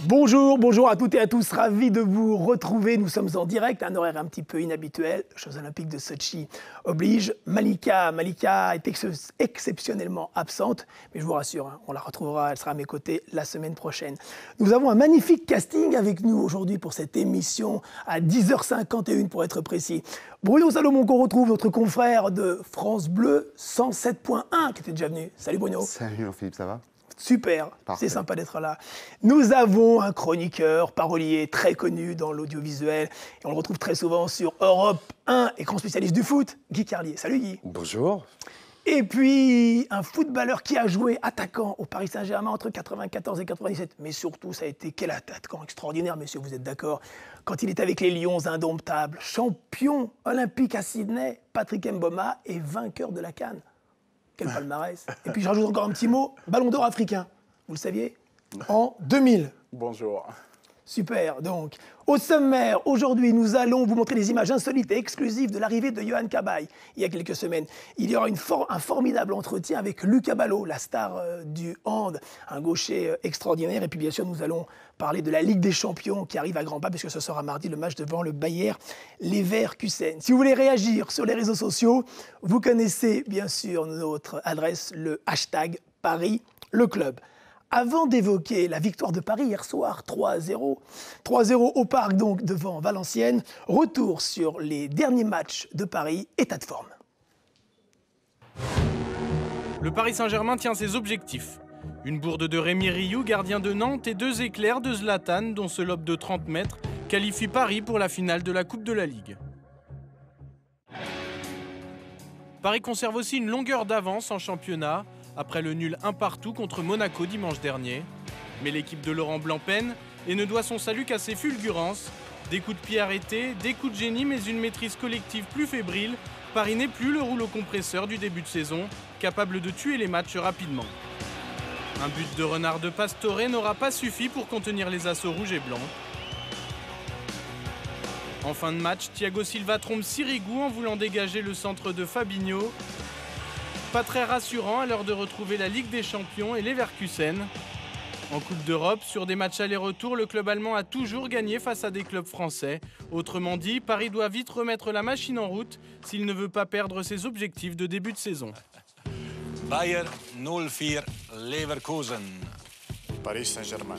Bonjour à toutes et à tous, ravi de vous retrouver. Nous sommes en direct, un horaire un petit peu inhabituel. Jeux Olympiques de Sotchi oblige. Malika est exceptionnellement absente, mais je vous rassure, hein, on la retrouvera, elle sera à mes côtés la semaine prochaine. Nous avons un magnifique casting avec nous aujourd'hui pour cette émission à 10h51 pour être précis. Bruno Salomon qu'on retrouve, notre confrère de France Bleu 107.1 qui était déjà venu. Salut Bruno. Salut Jean-Philippe, ça va ? Super, parfait. C'est sympa d'être là. Nous avons un chroniqueur, parolier très connu dans l'audiovisuel. Et on le retrouve très souvent sur Europe 1, écran spécialiste du foot, Guy Carlier. Salut Guy. Bonjour. Et puis, un footballeur qui a joué attaquant au Paris Saint-Germain entre 94 et 97. Mais surtout, ça a été quel attaquant extraordinaire, messieurs, vous êtes d'accord ? Quand il est avec les Lions indomptables, champion olympique à Sydney, Patrick Mboma est vainqueur de la CAN. Quel palmarès. Et puis je rajoute encore un petit mot, Ballon d'Or africain, vous le saviez ? En 2000. Bonjour. Super, donc. Au sommaire, aujourd'hui, nous allons vous montrer des images insolites et exclusives de l'arrivée de Yohan Cabaye il y a quelques semaines. Il y aura un formidable entretien avec Lucas Ballot, la star du hand, un gaucher extraordinaire. Et puis bien sûr, nous allons parler de la Ligue des Champions qui arrive à grands pas, puisque ce sera mardi le match devant le Bayer Leverkusen. Si vous voulez réagir sur les réseaux sociaux, vous connaissez bien sûr notre adresse, le hashtag Paris le club. Avant d'évoquer la victoire de Paris hier soir, 3-0 au Parc donc devant Valenciennes, retour sur les derniers matchs de Paris, état de forme. Le Paris Saint-Germain tient ses objectifs. Une bourde de Rémi Rioux, gardien de Nantes, et 2 éclairs de Zlatan, dont ce lob de 30 mètres, qualifie Paris pour la finale de la Coupe de la Ligue. Paris conserve aussi une longueur d'avance en championnat, après le nul 1 partout contre Monaco dimanche dernier. Mais l'équipe de Laurent Blanc peine et ne doit son salut qu'à ses fulgurances. Des coups de pied arrêtés, des coups de génie, mais une maîtrise collective plus fébrile. Paris n'est plus le rouleau compresseur du début de saison, capable de tuer les matchs rapidement. Un but de Renard de Pastore n'aura pas suffi pour contenir les assauts rouges et blancs. En fin de match, Thiago Silva trompe Sirigu en voulant dégager le centre de Fabinho. Pas très rassurant à l'heure de retrouver la Ligue des Champions et Leverkusen. En Coupe d'Europe, sur des matchs aller-retour, le club allemand a toujours gagné face à des clubs français. Autrement dit, Paris doit vite remettre la machine en route s'il ne veut pas perdre ses objectifs de début de saison. Bayer 04 Leverkusen. Paris Saint-Germain.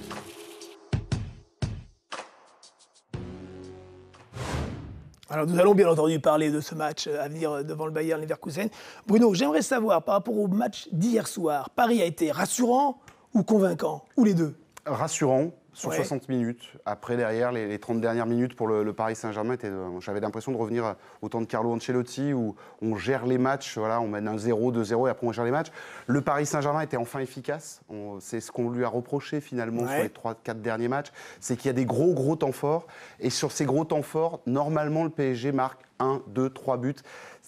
Alors nous allons bien entendu parler de ce match à venir devant le Bayer Leverkusen. Bruno, j'aimerais savoir par rapport au match d'hier soir, Paris a été rassurant ou convaincant ? Ou les deux ? Rassurant sur Ouais. 60 minutes. Après, derrière, les 30 dernières minutes pour le Paris Saint-Germain, j'avais l'impression de revenir au temps de Carlo Ancelotti où on gère les matchs, voilà, on mène 1-0, 2-0 et après on gère les matchs. Le Paris Saint-Germain était enfin efficace. C'est ce qu'on lui a reproché finalement sur les 3-4 derniers matchs. C'est qu'il y a des gros temps forts. Et sur ces gros temps forts, normalement, le PSG marque 1, 2, 3 buts.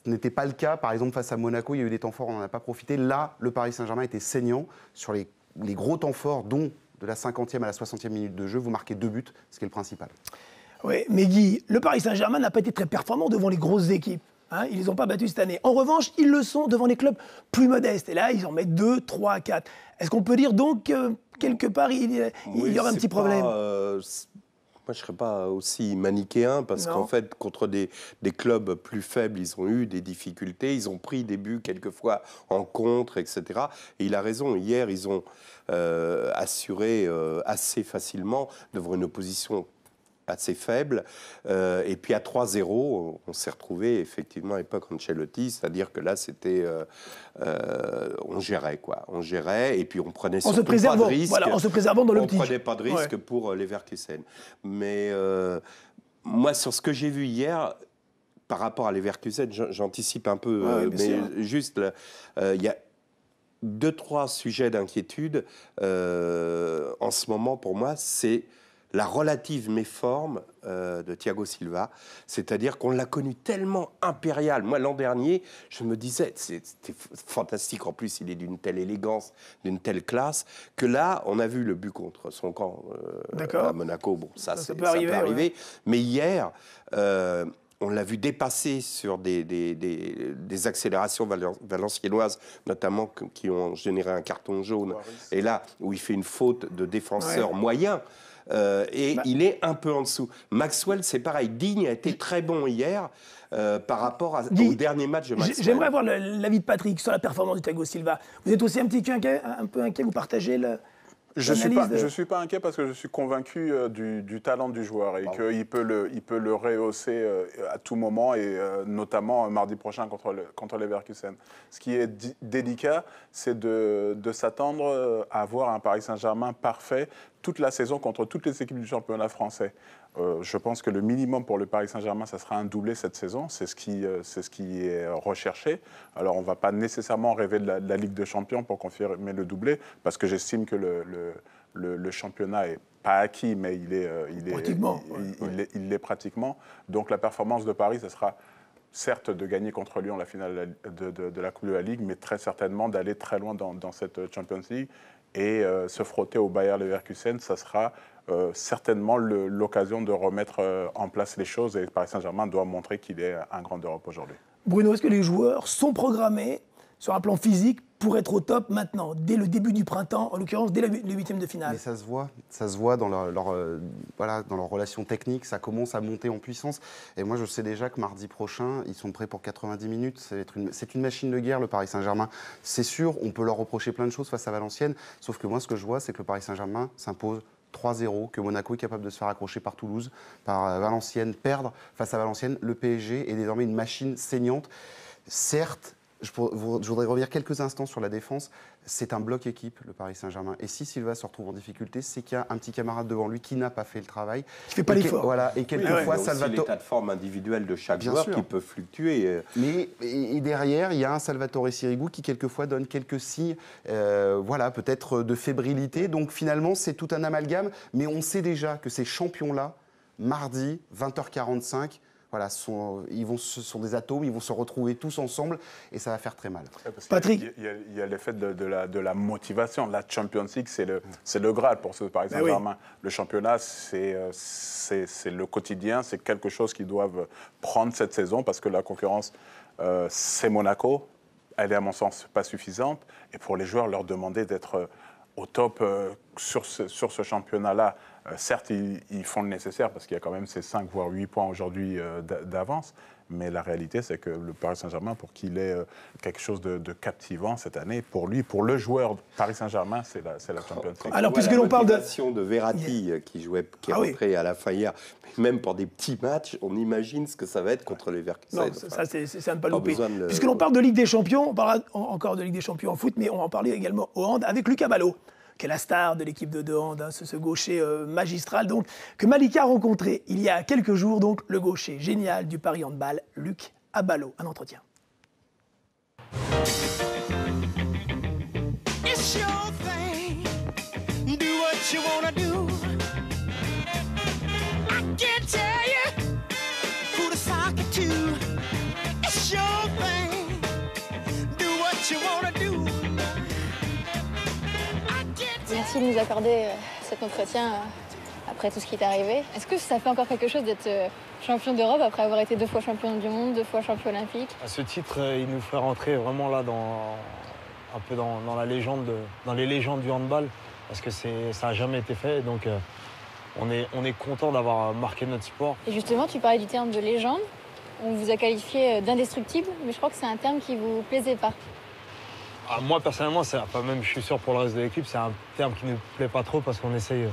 Ce n'était pas le cas. Par exemple, face à Monaco, il y a eu des temps forts, on n'en a pas profité. Là, le Paris Saint-Germain était saignant sur les gros temps forts, dont de la 50e à la 60e minute de jeu, vous marquez 2 buts, ce qui est le principal. Oui, mais Guy, le Paris Saint-Germain n'a pas été très performant devant les grosses équipes. Hein, ils ne les ont pas battus cette année. En revanche, ils le sont devant les clubs plus modestes. Et là, ils en mettent 2, 3, 4. Est-ce qu'on peut dire donc que quelque part, il y aura un petit problème ? Moi, je ne serais pas aussi manichéen parce qu'en fait, contre des clubs plus faibles, ils ont eu des difficultés. Ils ont pris des buts quelquefois en contre, etc. Et il a raison. Hier, ils ont assuré assez facilement devant une opposition assez faible. Et puis à 3-0, on s'est retrouvé effectivement à l'époque Ancelotti, c'est-à-dire que là, c'était... on gérait, quoi. On gérait et puis on prenait surtout pas de risque. Voilà, en se préservant dans l'optique. On prenait pas de risque pour Leverkusen. Mais moi, sur ce que j'ai vu hier, par rapport à Leverkusen, j'anticipe un peu, mais sûr. Juste, il y a 2-3 sujets d'inquiétude en ce moment pour moi, c'est la relative méforme de Thiago Silva, c'est-à-dire qu'on l'a connu tellement impérial. Moi, l'an dernier, je me disais, c'était fantastique, en plus, il est d'une telle élégance, d'une telle classe, que là, on a vu le but contre son camp à Monaco. Bon, ça peut arriver. Ouais. Mais hier, on l'a vu dépasser sur des accélérations valenciennoises, notamment qui ont généré un carton jaune. Et là, où il fait une faute de défenseur moyen, et il est un peu en dessous. Maxwell, c'est pareil. Digne a été très bon hier par rapport au dernier match de Maxwell. J'aimerais avoir l'avis de Patrick sur la performance du Thiago Silva. Vous êtes aussi un peu inquiet, vous partagez Je ne suis pas inquiet parce que je suis convaincu du talent du joueur et qu'il peut le rehausser à tout moment et notamment mardi prochain contre Leverkusen. Ce qui est délicat, c'est de s'attendre à avoir un Paris Saint-Germain parfait toute la saison contre toutes les équipes du championnat français. Je pense que le minimum pour le Paris Saint-Germain, ça sera un doublé cette saison. C'est ce qui est recherché. Alors, on ne va pas nécessairement rêver de la Ligue des Champions pour confirmer le doublé, parce que j'estime que le championnat n'est pas acquis, mais il l'est pratiquement. Donc, la performance de Paris, ce sera certes de gagner contre Lyon la finale de la Coupe de la Ligue, mais très certainement d'aller très loin dans cette Champions League. Et se frotter au Bayer Leverkusen, ça sera certainement l'occasion de remettre en place les choses. Et le Paris Saint-Germain doit montrer qu'il est un grand d'Europe aujourd'hui. Bruno, est-ce que les joueurs sont programmés sur un plan physique pour être au top maintenant, dès le début du printemps, en l'occurrence dès le huitième de finale? Mais ça se voit dans leur relation technique, ça commence à monter en puissance. Et moi, je sais déjà que mardi prochain, ils sont prêts pour 90 minutes. C'est une machine de guerre, le Paris Saint-Germain. C'est sûr, on peut leur reprocher plein de choses face à Valenciennes, sauf que moi, ce que je vois, c'est que le Paris Saint-Germain s'impose 3-0, que Monaco est capable de se faire accrocher par Toulouse, par Valenciennes, perdre face à Valenciennes. Le PSG est désormais une machine saignante. Certes, je voudrais revenir quelques instants sur la défense. C'est un bloc équipe, le Paris Saint-Germain. Et si Silva se retrouve en difficulté, c'est qu'il y a un petit camarade devant lui qui n'a pas fait le travail. Qui ne fait pas l'effort. Voilà, et quelquefois, Salvatore. C'est l'état de forme individuel de chaque joueur qui peut fluctuer. Mais et derrière, il y a un Salvatore Sirigu qui quelquefois donne quelques signes, peut-être de fébrilité. Donc finalement, c'est tout un amalgame. Mais on sait déjà que ces champions-là, mardi, 20h45, voilà, ce sont des atomes, ils vont se retrouver tous ensemble et ça va faire très mal. Patrick, il y a l'effet de la motivation. La Champions League, c'est le Graal pour ce Paris Saint-Germain. Oui. Le championnat, c'est le quotidien, c'est quelque chose qu'ils doivent prendre cette saison parce que la concurrence, c'est Monaco. Elle est, à mon sens, pas suffisante. Et pour les joueurs, leur demander d'être au top sur ce championnat-là, certes, ils font le nécessaire parce qu'il y a quand même ces 5 voire 8 points aujourd'hui d'avance. Mais la réalité, c'est que le Paris Saint-Germain, pour qu'il ait quelque chose de captivant cette année, pour lui, pour le joueur Paris Saint-Germain, c'est la Champions League. Alors, puisque l'on parle de Verratti qui est rentré à la fin hier, même pour des petits matchs, on imagine ce que ça va être contre les Leverkusen. Non, ça c'est un pas loupé. Puisque l'on parle de Ligue des Champions, on parlera encore de Ligue des Champions en foot, mais on va en parler également au hand avec Lucas Ballot, qui est la star de l'équipe de hand, ce gaucher magistral, donc, que Malika a rencontré il y a quelques jours, donc le gaucher génial du Paris Handball, Luc Abalo. Un entretien. Merci de nous accorder cet entretien après tout ce qui t'est arrivé. Est-ce que ça fait encore quelque chose d'être champion d'Europe après avoir été 2 fois champion du monde, 2 fois champion olympique? Ce titre, il nous fait rentrer vraiment là un peu dans la légende, dans les légendes du handball, parce que ça n'a jamais été fait. Donc on est content d'avoir marqué notre sport. Et justement, tu parlais du terme de légende. On vous a qualifié d'indestructible, mais je crois que c'est un terme qui vous plaisait pas. Moi, personnellement, même je suis sûr pour le reste de l'équipe, c'est un terme qui ne nous plaît pas trop parce qu'on essaye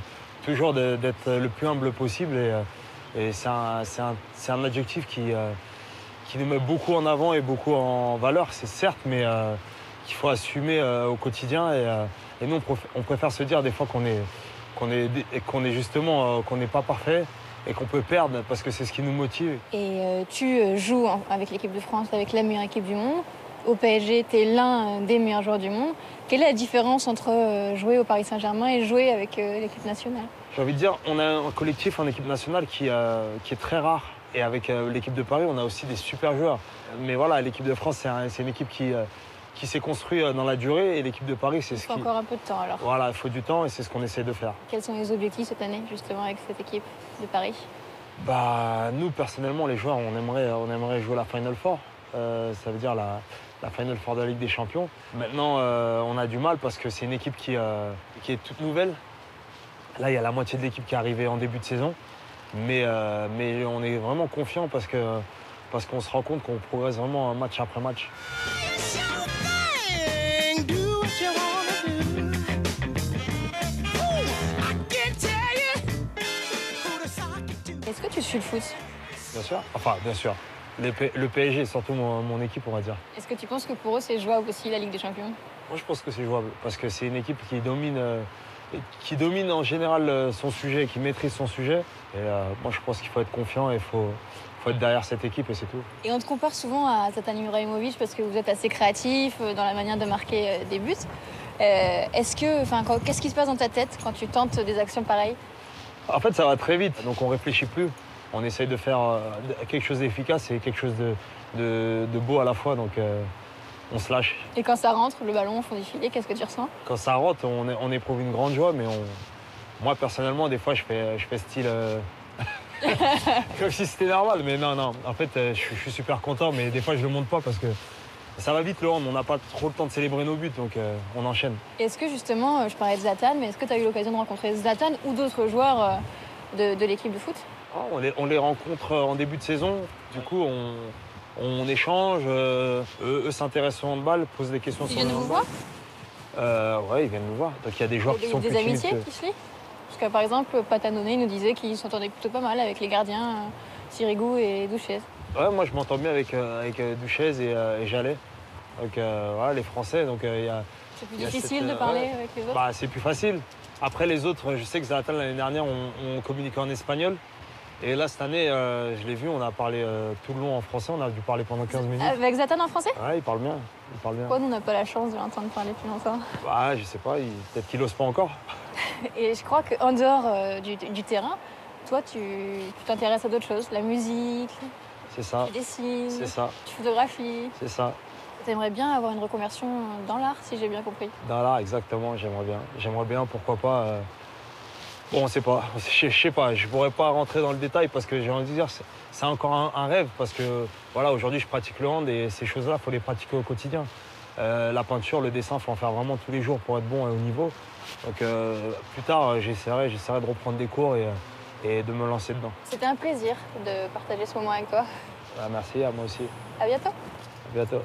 toujours d'être le plus humble possible. Et c'est un adjectif qui nous met beaucoup en avant et beaucoup en valeur, c'est certes, mais qu'il faut assumer au quotidien. Et nous, on préfère se dire des fois qu'on n'est pas parfait et qu'on peut perdre parce que c'est ce qui nous motive. Et tu joues avec l'équipe de France, avec la meilleure équipe du monde. Au PSG, tu es l'un des meilleurs joueurs du monde. Quelle est la différence entre jouer au Paris Saint-Germain et jouer avec l'équipe nationale? J'ai envie de dire, on a un collectif en équipe nationale qui est très rare. Et avec l'équipe de Paris, on a aussi des super joueurs. Mais voilà, l'équipe de France, c'est une équipe qui s'est construite dans la durée. Et l'équipe de Paris, c'est ce qui... Il faut encore un peu de temps alors. Voilà, il faut du temps et c'est ce qu'on essaie de faire. Quels sont les objectifs cette année, justement, avec cette équipe de Paris? Nous, personnellement, les joueurs, on aimerait jouer la Final Four. Ça veut dire la Final Four de la Ligue des Champions. Maintenant, on a du mal parce que c'est une équipe qui est toute nouvelle. Là, il y a la moitié de l'équipe qui est arrivée en début de saison. Mais on est vraiment confiant parce qu'on se rend compte qu'on progresse vraiment match après match. Est-ce que tu suis le foot? Bien sûr. Enfin, bien sûr. Le PSG, surtout mon équipe, on va dire. Est-ce que tu penses que pour eux, c'est jouable aussi la Ligue des Champions? Moi, je pense que c'est jouable parce que c'est une équipe qui domine en général son sujet, qui maîtrise son sujet. Et moi, je pense qu'il faut être confiant et il faut être derrière cette équipe et c'est tout. Et on te compare souvent à Zlatan Ibrahimovic parce que vous êtes assez créatif dans la manière de marquer des buts. Qu'est-ce qui se passe dans ta tête quand tu tentes des actions pareilles? En fait, ça va très vite, donc on ne réfléchit plus. On essaye de faire quelque chose d'efficace et quelque chose de beau à la fois, donc on se lâche. Et quand ça rentre, le ballon au fond du filet, qu'est-ce que tu ressens? Quand ça rentre, on éprouve une grande joie, mais moi, personnellement, des fois, je fais style... comme si c'était normal, mais non. En fait, je suis super content, mais des fois, je ne le montre pas parce que ça va vite le hand. On n'a pas trop le temps de célébrer nos buts, donc on enchaîne. Est-ce que justement, je parlais de Zlatan, mais est-ce que tu as eu l'occasion de rencontrer Zlatan ou d'autres joueurs de l'équipe de foot? On les rencontre en début de saison. Du coup, on échange. Eux s'intéressent au handball, posent des questions sur le handball. Ils viennent vous voir? Ouais, ils viennent nous voir. Donc il y a des joueurs qui sont plus timides. Des amitiés qui se lient? Parce que par exemple, Patanone nous disait qu'il s'entendait plutôt pas mal avec les gardiens Sirigu et Douchez. Ouais, moi je m'entends bien avec Douchez et Jallet. Donc voilà, les Français. Donc c'est plus difficile de parler avec les autres? Bah, c'est plus facile. Après les autres, je sais que Zlatan l'année dernière, on communiquait en espagnol. Et là, cette année, je l'ai vu, on a parlé tout le long en français, on a dû parler pendant 15 minutes. Avec Zlatan en français? Ouais, il parle bien. Pourquoi nous, on n'a pas la chance de l'entendre parler plus longtemps? Bah, je sais pas, peut-être qu'il n'ose pas encore. Et je crois qu'en dehors du terrain, toi, tu t'intéresses à d'autres choses, la musique, c'est ça. Tu dessines, c'est ça. Tu photographies. C'est ça. Tu aimerais bien avoir une reconversion dans l'art, si j'ai bien compris. Dans l'art, exactement, j'aimerais bien. J'aimerais bien, pourquoi pas. Bon, on sait pas. Je sais pas, je pourrais pas rentrer dans le détail parce que j'ai envie de dire, c'est encore un rêve parce que voilà, aujourd'hui je pratique le hand et ces choses-là, il faut les pratiquer au quotidien. La peinture, le dessin, il faut en faire vraiment tous les jours pour être bon et au niveau. Donc plus tard, j'essaierai de reprendre des cours et de me lancer dedans. C'était un plaisir de partager ce moment avec toi. Merci, à moi aussi. À bientôt. À bientôt.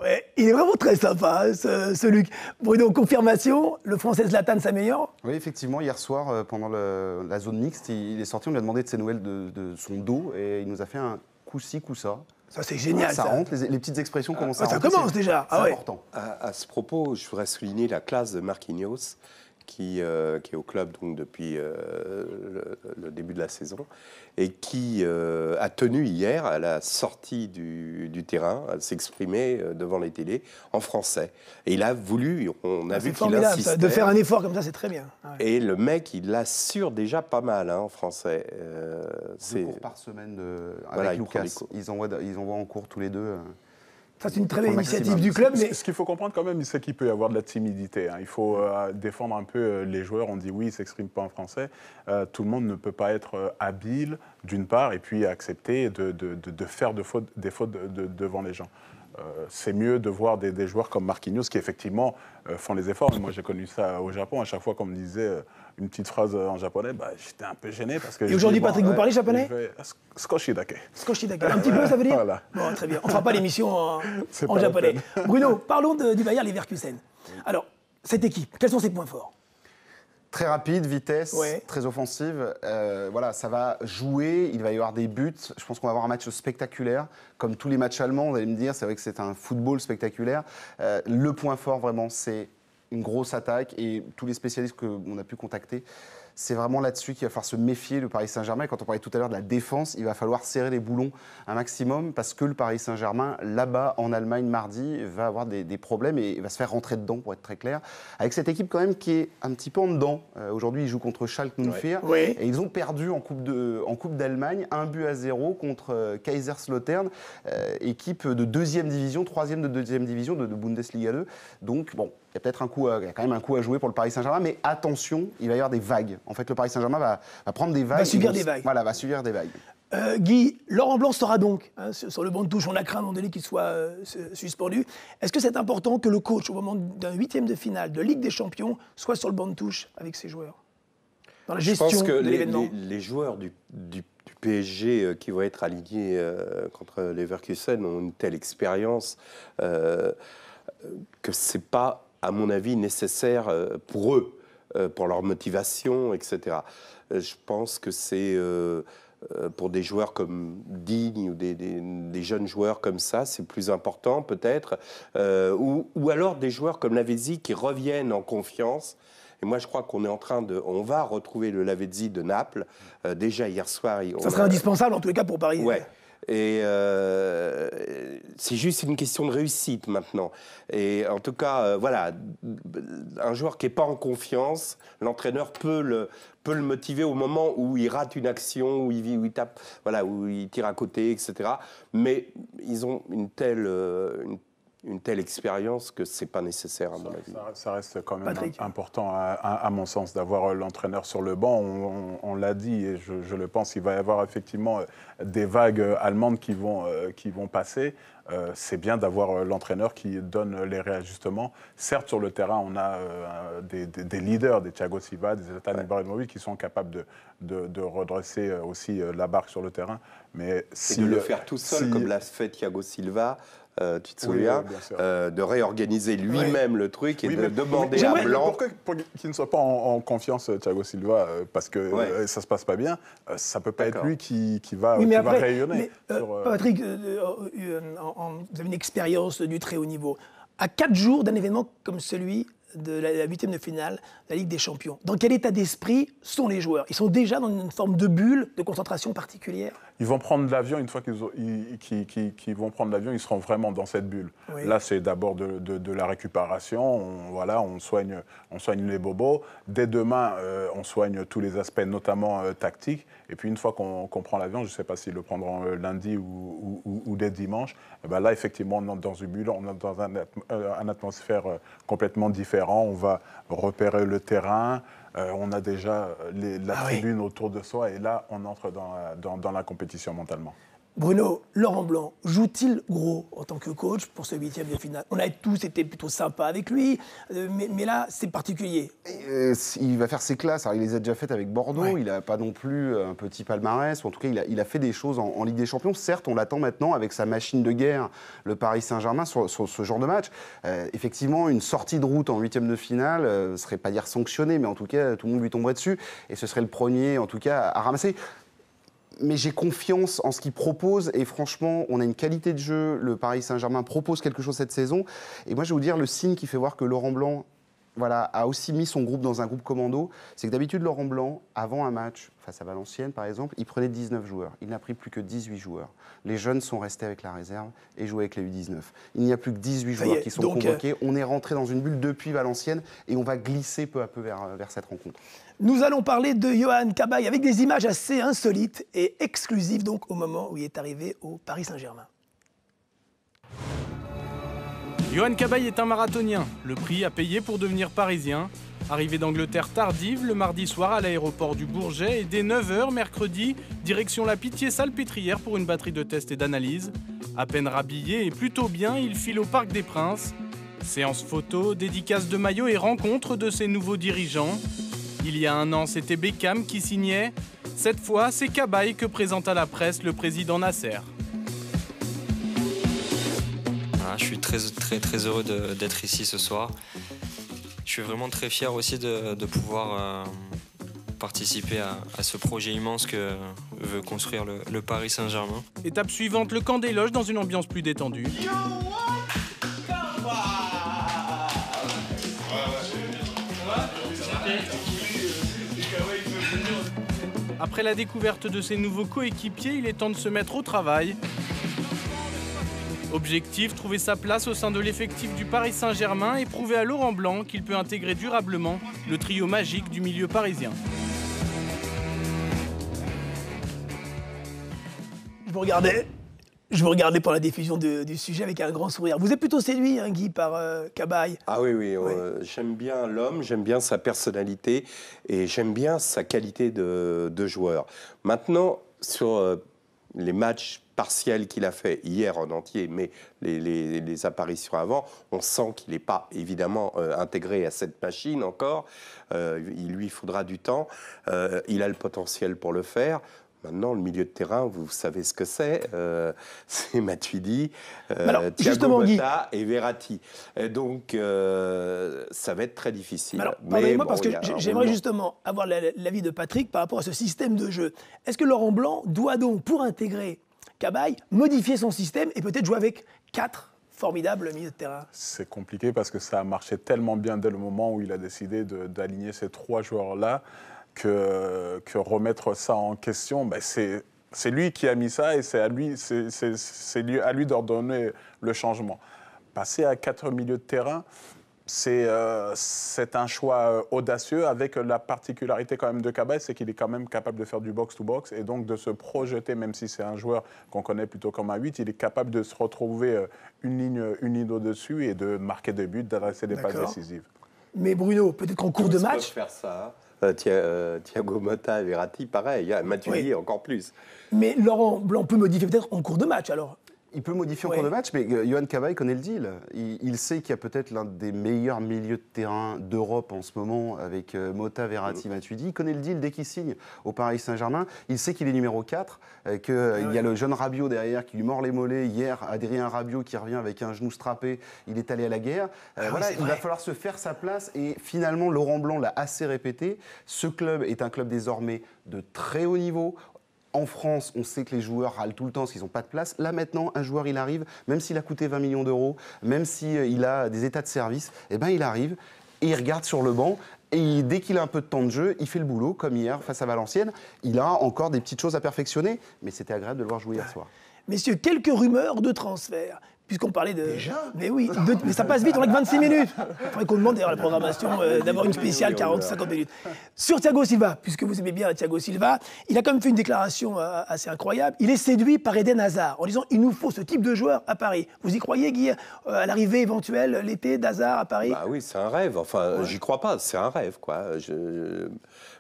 Ouais, il est vraiment très sympa, hein, ce Luc. Bruno, confirmation, le Français Zlatan s'améliore? Oui, effectivement, hier soir, pendant la zone mixte, il est sorti, on lui a demandé de ses nouvelles de son dos et il nous a fait un coup-ci, coup-ça. Ça, c'est génial, ça rentre, les petites expressions commencent à rentrer. Ça commence déjà. C'est important. À ce propos, je voudrais souligner la classe de Marquinhos, qui est au club donc, depuis le début de la saison, et qui a tenu hier, à la sortie du terrain, à s'exprimer devant les télés en français. Et il a voulu, on a vu qu'il insistait. De faire un effort comme ça, c'est très bien. Ouais. Et le mec, il l'assure déjà pas mal en français. C'est 2 cours par semaine avec Lucas. Ils envoient en cours tous les deux. Ça, c'est une très belle initiative du club. Mais ce qu'il faut comprendre quand même, c'est qu'il peut y avoir de la timidité. Hein. Il faut défendre un peu les joueurs. On dit oui, ils ne s'expriment pas en français. Tout le monde ne peut pas être habile, d'une part, et puis accepter de faire des fautes devant les gens. C'est mieux de voir des joueurs comme Marquinhos qui, effectivement, font les efforts. Moi, j'ai connu ça au Japon. À chaque fois qu'on me disait une petite phrase en japonais, j'étais un peu gêné. Parce que et aujourd'hui, Patrick, vous parlez japonais? Skoshidake. Skoshidake. Un petit peu, ça veut dire? Voilà. Bon, très bien. On ne fera pas l'émission en japonais. Bruno, parlons du Bayer Leverkusen. Alors, cette équipe, quels sont ses points forts? Très rapide, vitesse, très offensive. Voilà, ça va jouer, il va y avoir des buts. Je pense qu'on va avoir un match spectaculaire. Comme tous les matchs allemands, vous allez me dire, c'est vrai que c'est un football spectaculaire. Le point fort, vraiment, c'est une grosse attaque. Et tous les spécialistes qu'on a pu contacter, c'est vraiment là-dessus qu'il va falloir se méfier, le Paris Saint-Germain. Quand on parlait tout à l'heure de la défense, il va falloir serrer les boulons un maximum parce que le Paris Saint-Germain, là-bas, en Allemagne, mardi, va avoir des problèmes et va se faire rentrer dedans, pour être très clair. Avec cette équipe, quand même, qui est un petit peu en dedans. Aujourd'hui, ils jouent contre Schalke 04. Ouais. Et ils ont perdu en Coupe d'Allemagne, 1-0 contre Kaiserslautern, équipe de 2e division, 3e de 2e division de Bundesliga 2. Donc, bon, il y a peut-être il y a quand même un coup à jouer pour le Paris Saint-Germain, mais attention, il va y avoir des vagues. En fait, le Paris Saint-Germain va prendre des vagues. Va subir des vagues. Voilà, va subir des vagues. Guy, Laurent Blanc sera donc sur le banc de touche. On a craint à un moment donné qu'il soit suspendu. Est-ce que c'est important que le coach, au moment d'un 8e de finale de Ligue des Champions, soit sur le banc de touche avec ses joueurs dans la gestion de l'événement? Je pense que les joueurs du PSG qui vont être alignés contre Leverkusen ont une telle expérience que c'est pas, à mon avis, nécessaire pour eux, pour leur motivation, etc. Je pense que c'est pour des joueurs comme Digne ou des jeunes joueurs comme ça, c'est plus important peut-être, ou alors des joueurs comme Lavezzi qui reviennent en confiance. Et moi, je crois qu'on est en train on va retrouver le Lavezzi de Naples. Déjà hier soir, ça serait indispensable en tous les cas pour Paris. Ouais. Et c'est juste une question de réussite maintenant. Et en tout cas, voilà, un joueur qui n'est pas en confiance, l'entraîneur peut le motiver au moment où il rate une action, où il tape, voilà, où il tire à côté, etc. Mais ils ont une telle expérience que c'est pas nécessaire à mon avis. Ça reste quand même important à mon sens d'avoir l'entraîneur sur le banc. On l'a dit et je le pense, il va y avoir effectivement des vagues allemandes qui vont passer. C'est bien d'avoir l'entraîneur qui donne les réajustements. Certes, sur le terrain, on a des leaders, des Thiago Silva, des Zlatan Ibrahimovic qui sont capables de redresser aussi la barque sur le terrain. Mais de le faire tout seul, comme l'a fait Thiago Silva. Tu te souviens, de réorganiser lui-même le truc et de demander à Blanc... Pour qu'il ne soit pas en confiance, Thiago Silva, parce que ça ne se passe pas bien, ça ne peut pas être lui qui va rayonner. Patrick, vous avez une expérience du très haut niveau. À 4 jours d'un événement comme celui de la 8e de finale de la Ligue des Champions, dans quel état d'esprit sont les joueurs? Ils sont déjà dans une forme de bulle, de concentration particulière? Ils vont prendre l'avion, une fois qu'ils vont prendre l'avion, ils seront vraiment dans cette bulle. Oui. Là, c'est d'abord de la récupération, on soigne les bobos. Dès demain, on soigne tous les aspects, notamment tactiques. Et puis une fois qu'on prend l'avion, je ne sais pas s'ils le prendront lundi ou dès dimanche, et ben là, effectivement, on entre dans une bulle, on entre dans une atmosphère complètement différente. On va repérer le terrain, on a déjà la tribune autour de soi et là, on entre dans la compétition mentalement. Bruno, Laurent Blanc joue-t-il gros en tant que coach pour ce 8e de finale? On a tous été plutôt sympas avec lui, mais là, c'est particulier. Il va faire ses classes. Alors, il les a déjà faites avec Bordeaux. Ouais. Il n'a pas non plus un petit palmarès. Ou en tout cas, il a fait des choses en Ligue des Champions. Certes, on l'attend maintenant avec sa machine de guerre, le Paris Saint-Germain, sur ce genre de match. Effectivement, une sortie de route en 8e de finale ne serait pas dire sanctionnée, mais en tout cas, tout le monde lui tomberait dessus. Et ce serait le premier, en tout cas, à ramasser. Mais j'ai confiance en ce qu'il propose et franchement, on a une qualité de jeu. Le Paris Saint-Germain propose quelque chose cette saison. Et moi, je vais vous dire, le signe qui fait voir que Laurent Blanc a aussi mis son groupe dans un groupe commando, c'est que d'habitude, Laurent Blanc, avant un match, face à Valenciennes par exemple, il prenait 19 joueurs. Il n'a pris plus que 18 joueurs. Les jeunes sont restés avec la réserve et jouaient avec les U19. Il n'y a plus que 18 joueurs qui sont convoqués. On est rentré dans une bulle depuis Valenciennes et on va glisser peu à peu vers cette rencontre. Nous allons parler de Yohan Cabaye avec des images assez insolites et exclusives donc au moment où il est arrivé au Paris Saint-Germain. Yohan Cabaye est un marathonien. Le prix à payer pour devenir parisien. Arrivé d'Angleterre tardive le mardi soir à l'aéroport du Bourget et dès 9h mercredi, direction la Pitié-Salpêtrière pour une batterie de tests et d'analyses. À peine rhabillé et plutôt bien, il file au Parc des Princes. Séance photo, dédicace de maillot et rencontre de ses nouveaux dirigeants. Il y a un an, c'était Beckham qui signait. Cette fois, c'est Cabaye que présente à la presse le président Nasser. Je suis très heureux d'être ici ce soir. Je suis vraiment très fier aussi de pouvoir participer à ce projet immense que veut construire le Paris Saint-Germain. Étape suivante, le camp des loges dans une ambiance plus détendue. Après la découverte de ses nouveaux coéquipiers, il est temps de se mettre au travail. Objectif, trouver sa place au sein de l'effectif du Paris Saint-Germain et prouver à Laurent Blanc qu'il peut intégrer durablement le trio magique du milieu parisien. Je vous regardais pour la diffusion du sujet avec un grand sourire. Vous êtes plutôt séduit, hein, Guy, par Cabaye? Ah oui. J'aime bien l'homme, j'aime bien sa personnalité et j'aime bien sa qualité de joueur. Maintenant, sur les matchs partiels qu'il a fait hier en entier, mais les apparitions avant, on sent qu'il n'est pas évidemment intégré à cette machine encore. Il lui faudra du temps. Il a le potentiel pour le faire. Maintenant, le milieu de terrain, vous savez ce que c'est. C'est Matuidi, Thiago Motta et Verratti. Et donc, ça va être très difficile. Alors, pardonnez-moi, parce que j'aimerais justement avoir l'avis de Patrick par rapport à ce système de jeu. Est-ce que Laurent Blanc doit donc, pour intégrer Cabaye, modifier son système et peut-être jouer avec 4 formidables milieux de terrain? C'est compliqué parce que ça a marché tellement bien dès le moment où il a décidé d'aligner ces 3 joueurs-là. Que remettre ça en question, ben c'est lui qui a mis ça et c'est à lui d'ordonner le changement. Passer à 4 milieux de terrain, c'est un choix audacieux avec la particularité quand même de Cabaye, c'est qu'il est quand même capable de faire du box-to-box et donc de se projeter, même si c'est un joueur qu'on connaît plutôt comme un 8, il est capable de se retrouver une ligne au-dessus et de marquer des buts, d'adresser des passes décisives. Mais Bruno, peut-être qu'en cours de match... faire ça. Thiago Motta et Verratti, pareil. Matuidi, encore plus. Mais Laurent Blanc peut modifier peut-être en cours de match, alors. Il peut modifier en cours de match, mais Yohan Cabaye connaît le deal. Il sait qu'il y a peut-être l'un des meilleurs milieux de terrain d'Europe en ce moment, avec Motta, Verratti, Matuidi. Il connaît le deal dès qu'il signe au Paris Saint-Germain. Il sait qu'il est numéro 4, qu'il y a le jeune Rabiot derrière qui lui mord les mollets. Hier, Adrien Rabiot qui revient avec un genou strappé, il est allé à la guerre. Il va falloir se faire sa place. Et finalement, Laurent Blanc l'a assez répété. Ce club est un club désormais de très haut niveau. En France, on sait que les joueurs râlent tout le temps parce qu'ils n'ont pas de place. Là, maintenant, un joueur, il arrive, même s'il a coûté 20 millions d'euros, même s'il a des états de service, eh ben, il arrive et il regarde sur le banc. Et dès qu'il a un peu de temps de jeu, il fait le boulot, comme hier face à Valenciennes. Il a encore des petites choses à perfectionner, mais c'était agréable de le voir jouer hier soir. Messieurs, quelques rumeurs de transfert. Puisqu'on parlait de... Déjà ? Mais oui, mais ça passe vite, on n'a que 26 minutes. Il faudrait qu'on demande d'ailleurs à la programmation d'avoir une spéciale 40-50 minutes. Sur Thiago Silva, puisque vous aimez bien Thiago Silva, il a quand même fait une déclaration assez incroyable. Il est séduit par Eden Hazard en disant « il nous faut ce type de joueur à Paris ». Vous y croyez, Guy, à l'arrivée éventuelle l'été d'Hazard à Paris ? Bah oui, c'est un rêve. Enfin, j'y crois pas, c'est un rêve, quoi.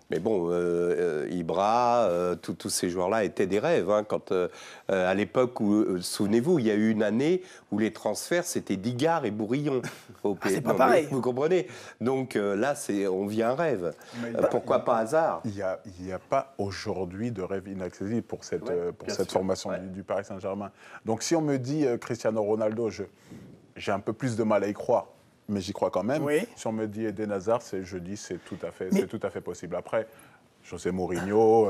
Mais bon, Ibra, tous ces joueurs-là étaient des rêves. Hein, quand, à l'époque où, souvenez-vous, il y a eu une année où les transferts, c'était Digard et Bourillon. C'est pas pareil. Vous comprenez ? Donc là, on vit un rêve. Pourquoi pas Hazard ? Il n'y a pas aujourd'hui de rêve inaccessible pour cette formation du Paris Saint-Germain. Donc si on me dit Cristiano Ronaldo, j'ai un peu plus de mal à y croire. Mais j'y crois quand même. Oui. Si on me dit Eden Hazard, je dis c'est tout à fait possible. Après, José Mourinho,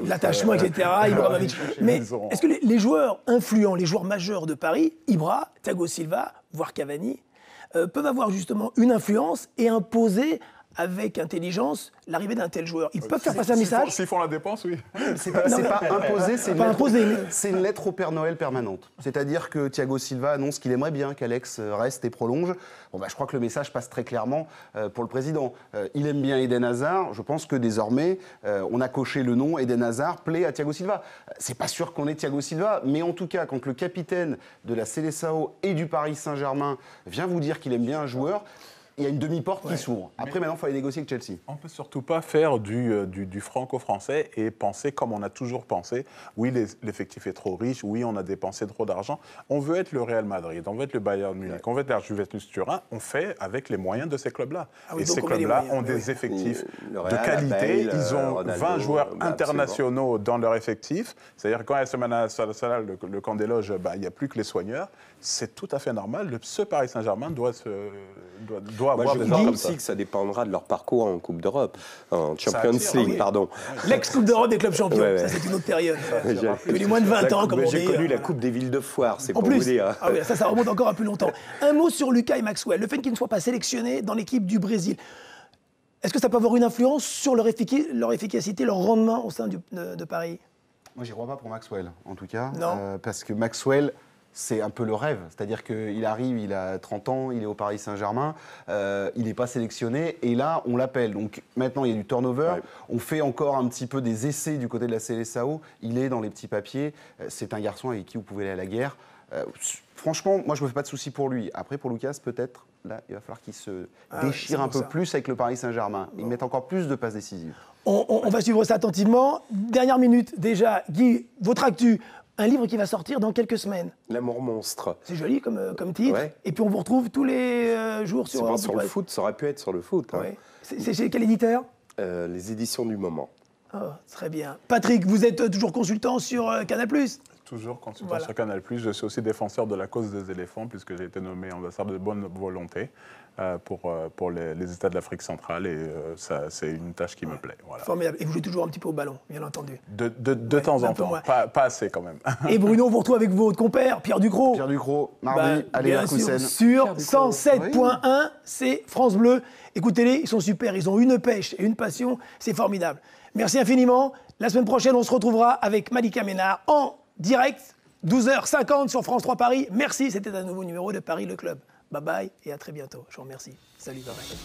l'attachement, etc., Ibrahimovic. Mais est-ce que les joueurs influents, les joueurs majeurs de Paris, Ibra, Thiago Silva, voire Cavani, peuvent avoir justement une influence et imposer avec intelligence l'arrivée d'un tel joueur? Ils peuvent faire passer un message. S'ils font la dépense, oui. C'est pas imposé, c'est une lettre au Père Noël permanente. C'est-à-dire que Thiago Silva annonce qu'il aimerait bien qu'Alex reste et prolonge. Bon, je crois que le message passe très clairement pour le président. Il aime bien Eden Hazard. Je pense que désormais, on a coché le nom Eden Hazard plaît à Thiago Silva. C'est pas sûr qu'on ait Thiago Silva, mais en tout cas, quand le capitaine de la Seleção et du Paris Saint-Germain vient vous dire qu'il aime bien un joueur, il y a une demi-porte qui s'ouvre. Après, maintenant, il faut aller négocier avec Chelsea. On ne peut surtout pas faire du franco-français et penser comme on a toujours pensé. Oui, l'effectif est trop riche. Oui, on a dépensé trop d'argent. On veut être le Real Madrid, on veut être le Bayern Munich, on veut être la Juventus Turin. On fait avec les moyens de ces clubs-là. Et ces clubs-là ont des effectifs de qualité. Ils ont Ronaldo, 20 joueurs internationaux dans leur effectif. C'est-à-dire que quand il y a Semana Salah, le camp des loges, il n'y a plus que les soigneurs. C'est tout à fait normal. Ce Paris Saint-Germain doit avoir des gens comme ça. Je pense aussi que ça dépendra de leur parcours en Coupe d'Europe, en Champions League, pardon. L'ex-Coupe d'Europe des clubs champions, ça c'est une autre période. Les moins de 20 ans, comme on dit. J'ai connu la Coupe des villes de foire, c'est pour vous dire. Ah oui, ça remonte encore à plus longtemps. Un mot sur Lucas et Maxwell, le fait qu'ils ne soient pas sélectionnés dans l'équipe du Brésil. Est-ce que ça peut avoir une influence sur leur efficacité, leur rendement au sein de Paris? Moi, j'y crois pas pour Maxwell, en tout cas. Non. Parce que Maxwell, c'est un peu le rêve. C'est-à-dire qu'il arrive, il a 30 ans, il est au Paris Saint-Germain, il n'est pas sélectionné, et là, on l'appelle. Donc maintenant, il y a du turnover. Ouais. On fait encore un petit peu des essais du côté de la Seleção. Il est dans les petits papiers. C'est un garçon avec qui vous pouvez aller à la guerre. Franchement, moi, je ne me fais pas de soucis pour lui. Après, pour Lucas, peut-être, là, il va falloir qu'il se déchire un peu plus avec le Paris Saint-Germain. Ils mettent encore plus de passes décisives. On va suivre ça attentivement. Dernière minute, déjà. Guy, votre actu, un livre qui va sortir dans quelques semaines. L'amour monstre. C'est joli comme titre. Ouais. Et puis, on vous retrouve tous les jours sur... C'est sur le foot, ça aurait pu être sur le foot. Ouais. Hein. C'est chez quel éditeur ? Les éditions du moment. Oh, très bien. Patrick, vous êtes toujours consultant sur Canal+. Toujours consultant sur Canal+. Je suis aussi défenseur de la cause des éléphants, puisque j'ai été nommé ambassadeur de bonne volonté pour les États de l'Afrique centrale. Et ça, c'est une tâche qui me plaît. Voilà. Formidable. Et vous jouez toujours un petit peu au ballon, bien entendu. De temps en temps. Pas assez, quand même. Et Bruno, on vous retrouve avec votre compère, Pierre Ducrot. Pierre Ducrot, mardi, à Leverkusen. Sur 107.1, c'est France Bleu. Écoutez-les, ils sont super. Ils ont une pêche et une passion. C'est formidable. Merci infiniment. La semaine prochaine, on se retrouvera avec Malika Ménard en direct, 12h50 sur France 3 Paris. Merci, c'était un nouveau numéro de Paris le Club. Bye bye et à très bientôt. Je vous remercie. Salut, bye bye.